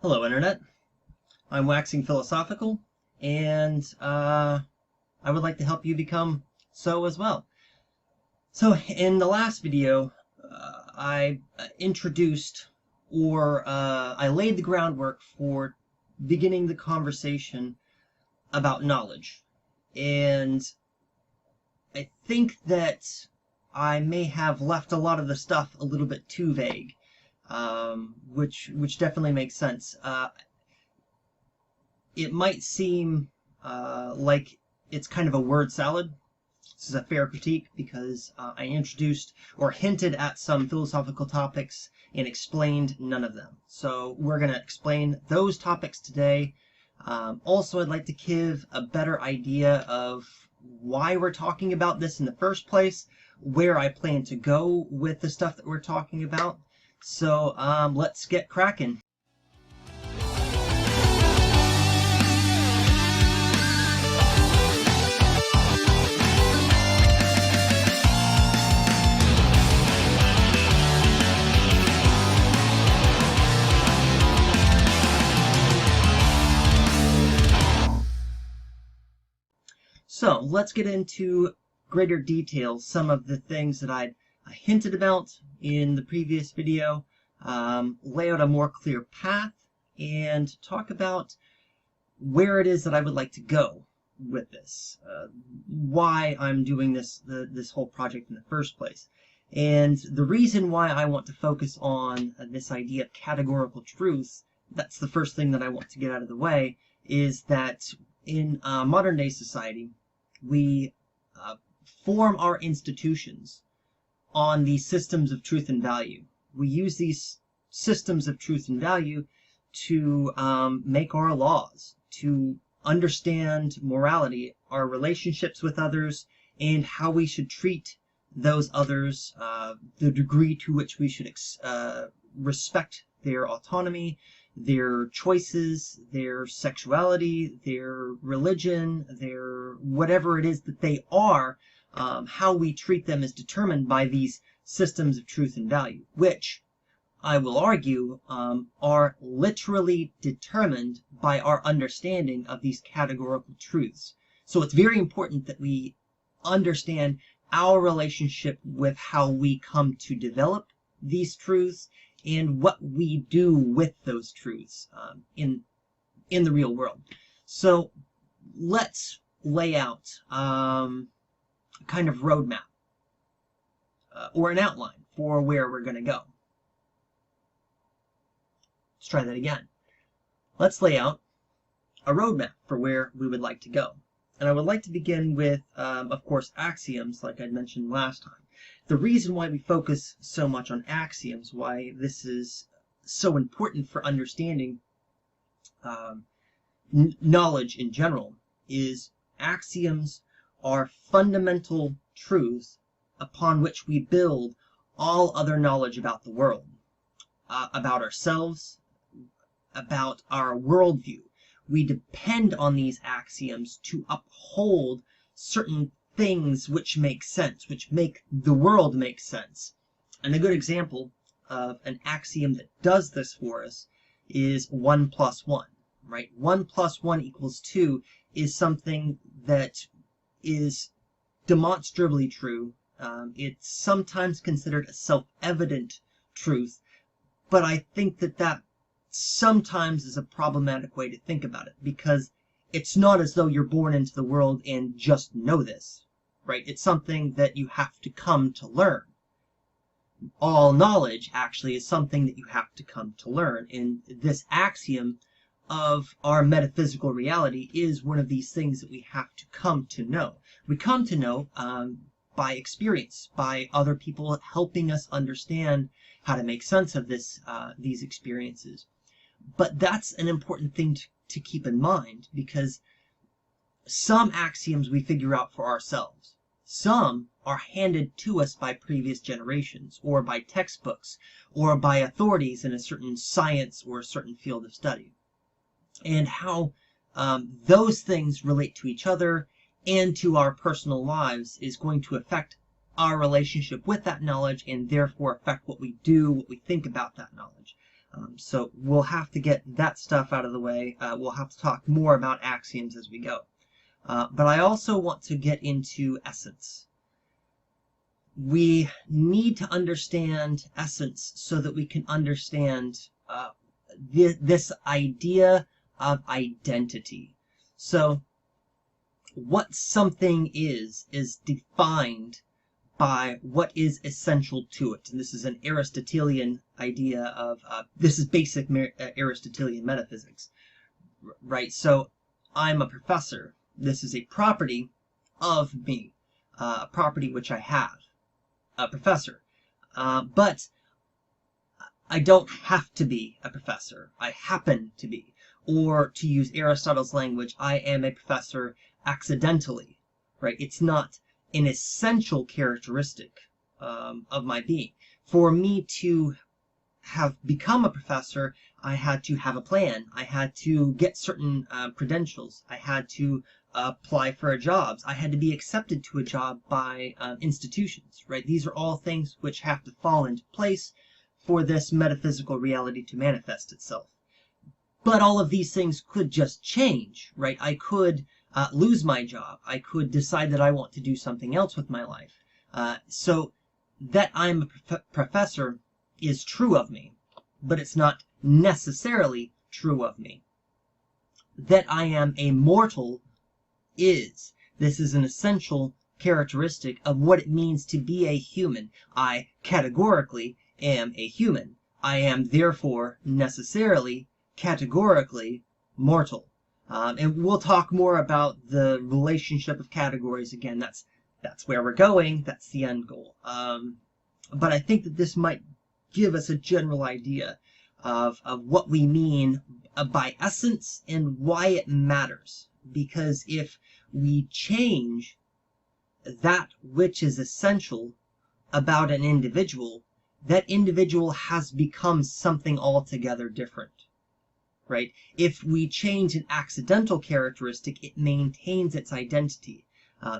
Hello, Internet. I'm waxing philosophical, and I would like to help you become so as well. So, in the last video, I introduced I laid the groundwork for beginning the conversation about knowledge. And I think that I may have left a lot of the stuff a little bit too vague, which definitely makes sense. It might seem like it's kind of a word salad. This is a fair critique because I introduced or hinted at some philosophical topics and explained none of them. So we're going to explain those topics today. Also, I'd like to give a better idea of why we're talking about this in the first place, where I plan to go with the stuff that we're talking about. So let's get cracking. So let's get into greater detail some of the things that I hinted about in the previous video, lay out a more clear path, and talk about where it is that I would like to go with this, why I'm doing this whole project in the first place. And the reason why I want to focus on this idea of categorical truth, that's the first thing that I want to get out of the way, is that in modern day society, we form our institutions on these systems of truth and value. We use these systems of truth and value to make our laws, to understand morality, our relationships with others, and how we should treat those others, the degree to which we should respect their autonomy, their choices, their sexuality, their religion, their whatever it is that they are. How we treat them is determined by these systems of truth and value, which I will argue are literally determined by our understanding of these categorical truths. So it's very important that we understand our relationship with how we come to develop these truths and what we do with those truths in the real world. So let's lay out a kind of roadmap or an outline for where we're going to go. Let's try that again. Let's lay out a roadmap for where we would like to go. And I would like to begin with, of course, axioms, like I mentioned last time. The reason why we focus so much on axioms, why this is so important for understanding knowledge in general, is axioms are fundamental truths upon which we build all other knowledge about the world, about ourselves, about our worldview. We depend on these axioms to uphold certain things which make sense, which make the world make sense. And a good example of an axiom that does this for us is 1 plus 1, right? 1 plus 1 equals 2 is something that is demonstrably true. It's sometimes considered a self-evident truth, but I think that sometimes is a problematic way to think about it, because it's not as though you're born into the world and just know this, right? It's something that you have to come to learn. All knowledge actually is something that you have to come to learn, and this axiom of our metaphysical reality is one of these things that we have to come to know. We come to know by experience, by other people helping us understand how to make sense of these experiences. But that's an important thing to keep in mind, because some axioms we figure out for ourselves. Some are handed to us by previous generations, or by textbooks, or by authorities in a certain science or a certain field of study. And how those things relate to each other and to our personal lives is going to affect our relationship with that knowledge, and therefore affect what we do, what we think about that knowledge. So we'll have to get that stuff out of the way. We'll have to talk more about axioms as we go. But I also want to get into essence. We need to understand essence so that we can understand this idea of identity. So what something is defined by what is essential to it. And this is an Aristotelian idea of, this is basic Aristotelian metaphysics, right? So I'm a professor. This is a property of me, a property which I have, a professor. But I don't have to be a professor. I happen to be. Or to use Aristotle's language, I am a professor accidentally, right? It's not an essential characteristic of my being. For me to have become a professor, I had to have a plan. I had to get certain credentials. I had to apply for jobs. I had to be accepted to a job by institutions, right? These are all things which have to fall into place for this metaphysical reality to manifest itself. But all of these things could just change, right? I could lose my job. I could decide that I want to do something else with my life. So that I'm a professor is true of me, but it's not necessarily true of me. That I am a mortal is. This is an essential characteristic of what it means to be a human. I categorically am a human. I am therefore necessarily categorically mortal. And we'll talk more about the relationship of categories again. That's where we're going. That's the end goal. But I think that this might give us a general idea of what we mean by essence and why it matters. Because if we change that which is essential about an individual, that individual has become something altogether different, right? If we change an accidental characteristic, it maintains its identity.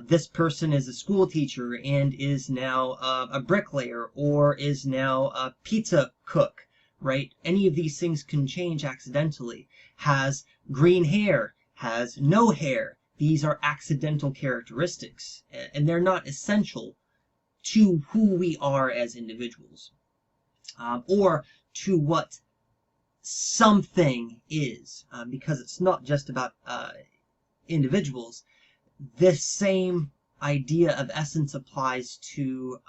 This person is a school teacher and is now a bricklayer or is now a pizza cook, right? Any of these things can change accidentally. Has green hair, has no hair. These are accidental characteristics, and they're not essential to who we are as individuals, or to what something is, because it's not just about individuals. This same idea of essence applies to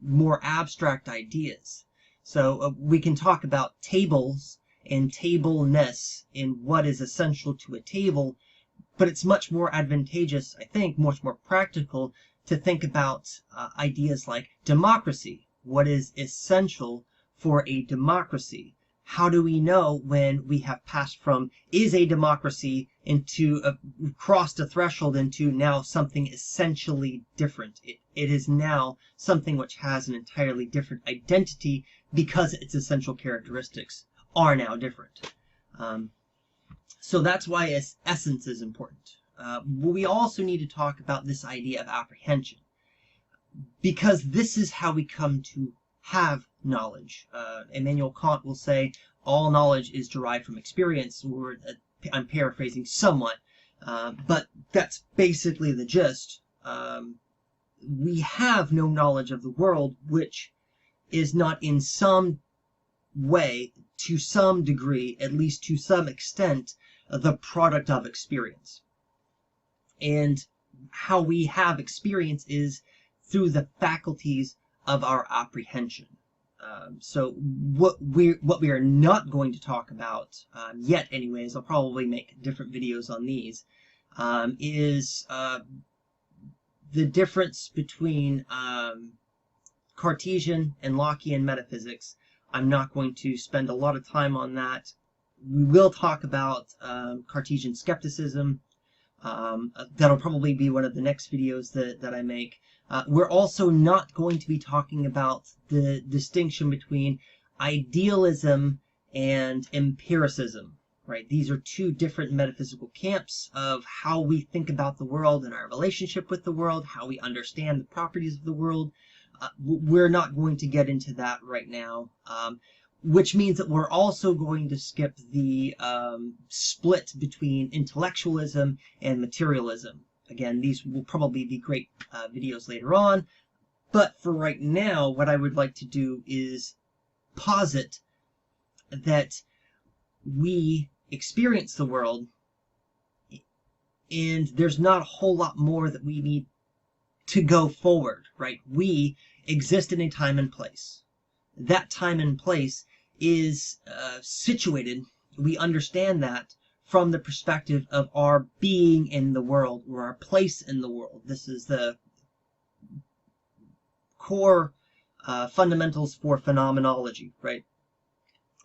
more abstract ideas. So we can talk about tables and tableness and what is essential to a table, but it's much more advantageous, I think, much more practical to think about ideas like democracy. What is essential for a democracy? How do we know when we have passed from is a democracy into crossed a threshold into now something essentially different? It is now something which has an entirely different identity because its essential characteristics are now different. So that's why essence is important. We also need to talk about this idea of apprehension, because this is how we come to have knowledge. Immanuel Kant will say all knowledge is derived from experience, or I'm paraphrasing somewhat, but that's basically the gist. We have no knowledge of the world which is not in some way, to some degree, at least to some extent, the product of experience. And how we have experience is through the faculties of our apprehension. So what we are not going to talk about yet, anyways, I'll probably make different videos on these, is the difference between Cartesian and Lockean metaphysics. I'm not going to spend a lot of time on that. We will talk about Cartesian skepticism. That'll probably be one of the next videos that I make. We're also not going to be talking about the distinction between idealism and empiricism, right? These are two different metaphysical camps of how we think about the world and our relationship with the world, how we understand the properties of the world. We're not going to get into that right now. which means that we're also going to skip the split between intellectualism and materialism. Again, these will probably be great videos later on, but for right now, what I would like to do is posit that we experience the world, and there's not a whole lot more that we need to go forward, right? We exist in a time and place. That time and place is situated, we understand that from the perspective of our being in the world, or our place in the world. This is the core fundamentals for phenomenology, right?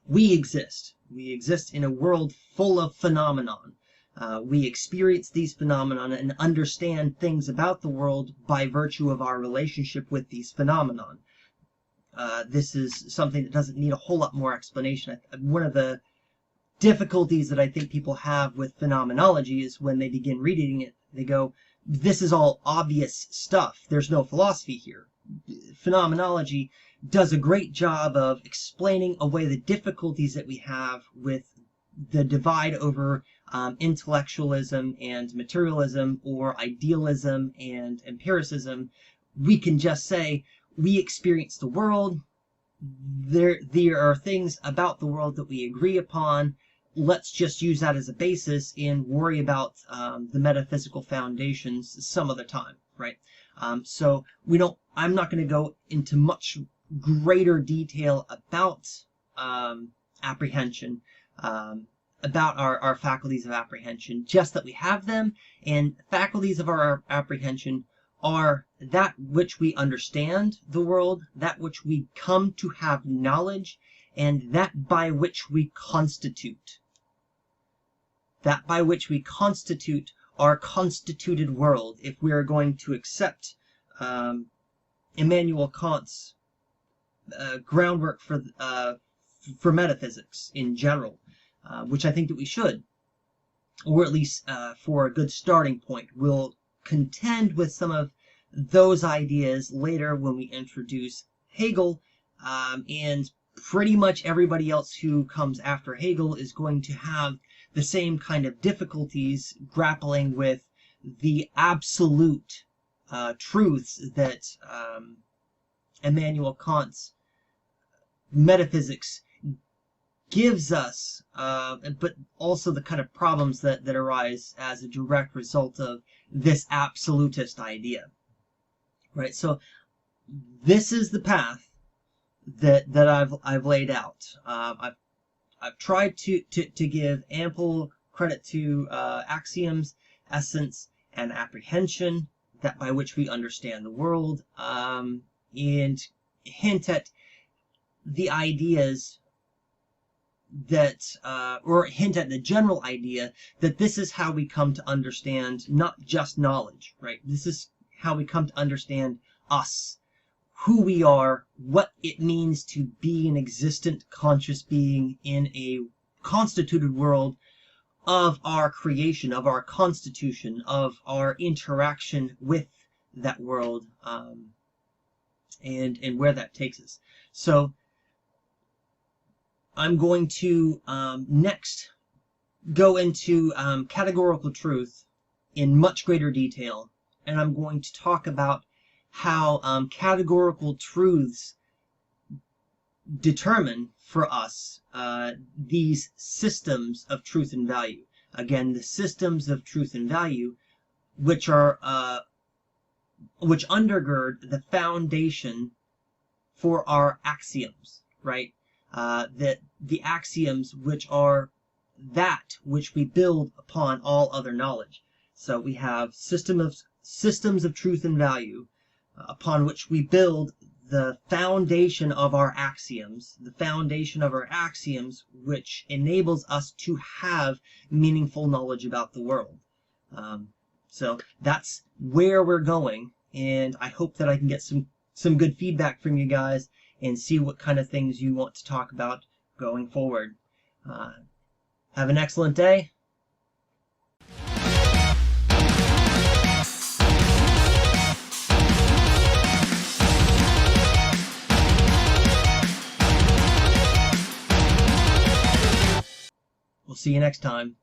We exist. We exist in a world full of phenomenon. We experience these phenomena and understand things about the world by virtue of our relationship with these phenomenon. This is something that doesn't need a whole lot more explanation. One of the difficulties that I think people have with phenomenology is when they begin reading it, they go, this is all obvious stuff. There's no philosophy here. Phenomenology does a great job of explaining away the difficulties that we have with the divide over intellectualism and materialism, or idealism and empiricism. We can just say, we experience the world. There are things about the world that we agree upon. Let's just use that as a basis and worry about the metaphysical foundations some other time, right? So I'm not going to go into much greater detail about apprehension, about our faculties of apprehension, just that we have them, and faculties of our apprehension are that which we understand the world, that which we come to have knowledge, and that by which we constitute. That by which we constitute our constituted world, if we are going to accept Immanuel Kant's groundwork for metaphysics in general, which I think that we should, or at least for a good starting point. We'll contend with some of those ideas later when we introduce Hegel, and pretty much everybody else who comes after Hegel is going to have the same kind of difficulties grappling with the absolute truths that Immanuel Kant's metaphysics gives us, but also the kind of problems that arise as a direct result of this absolutist idea. Right? So this is the path that I've laid out. I've tried to give ample credit to axioms, essence, and apprehension, that by which we understand the world, and hint at the ideas that, or hint at the general idea that this is how we come to understand not just knowledge, right? This is how we come to understand us, who we are, what it means to be an existent conscious being in a constituted world of our creation, of our constitution, of our interaction with that world, and where that takes us. So I'm going to next go into categorical truth in much greater detail, and I'm going to talk about how categorical truths determine for us these systems of truth and value. Again, the systems of truth and value, which are which undergird the foundation for our axioms, right? That the axioms which are that which we build upon all other knowledge. So we have systems of truth and value, upon which we build the foundation of our axioms, which enables us to have meaningful knowledge about the world. So that's where we're going, and I hope that I can get some good feedback from you guys and see what kind of things you want to talk about going forward. Have an excellent day. We'll see you next time.